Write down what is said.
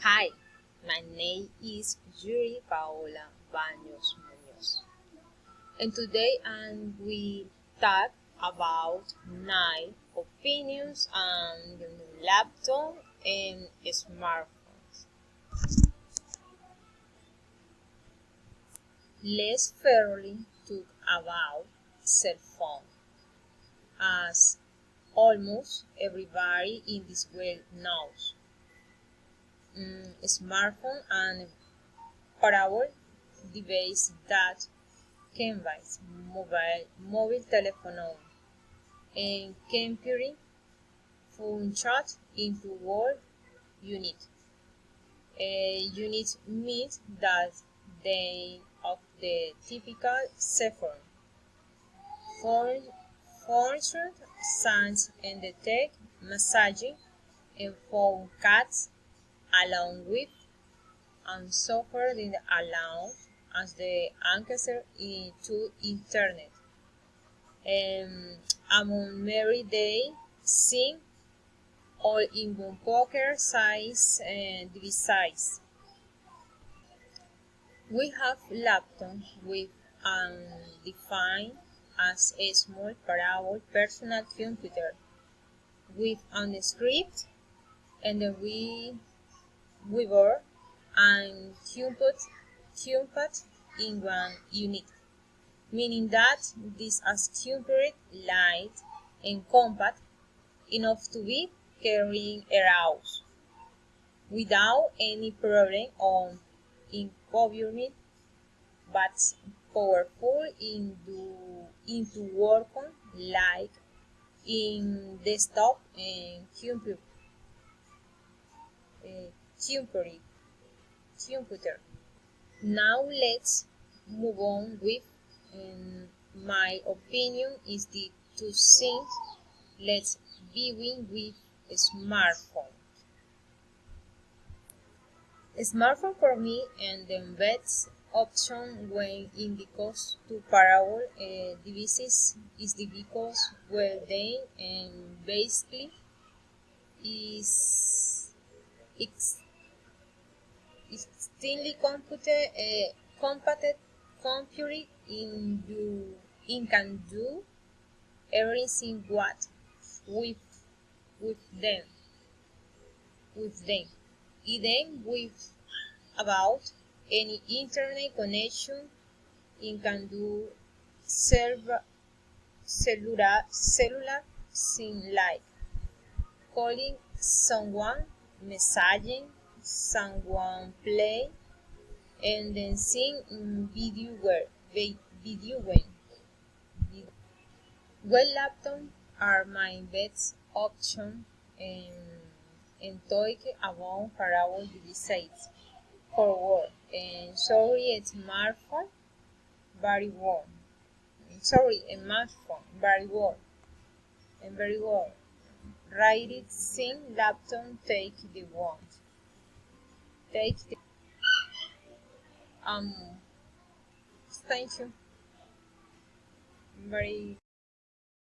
Hi, my name is Yuri Paola Baños Muñoz, and today we talk about 9 opinions on the laptop and smartphones. Let's fairly talk about cell phone, as almost everybody in this world knows. Smartphone and portable device that combines mobile telephone and computing functions into one unit. A unit means that the of the typical cell phone function sends and detect messaging and phone calls along with and software that allows as the answer to internet. Among Mary Day sing all in one poker size and device. We have laptops with defined as a small portable personal computer with a script and a Weaver and Comput in one unit, meaning that this is computer light and compact enough to be carrying around without any problem on inconvenience, but powerful into working like in desktop and computer. computer. Now let's move on with my opinion is the two things. Let's begin with smartphone. Smartphone for me and the best option when in because to parallel devices is the because well they and basically is ex- extremely competent computer in can do everything what with with them with them. Even with about any internet connection it can do cellular thing like calling someone, messaging someone, play and then seeing video game. Well, laptops are my best option and talk about parallel devices for work. And sorry, a smartphone, very warm. Sorry, a smartphone, very warm and very warm. Write it, sing, laptop, take the one. Take the um. Thank you. Very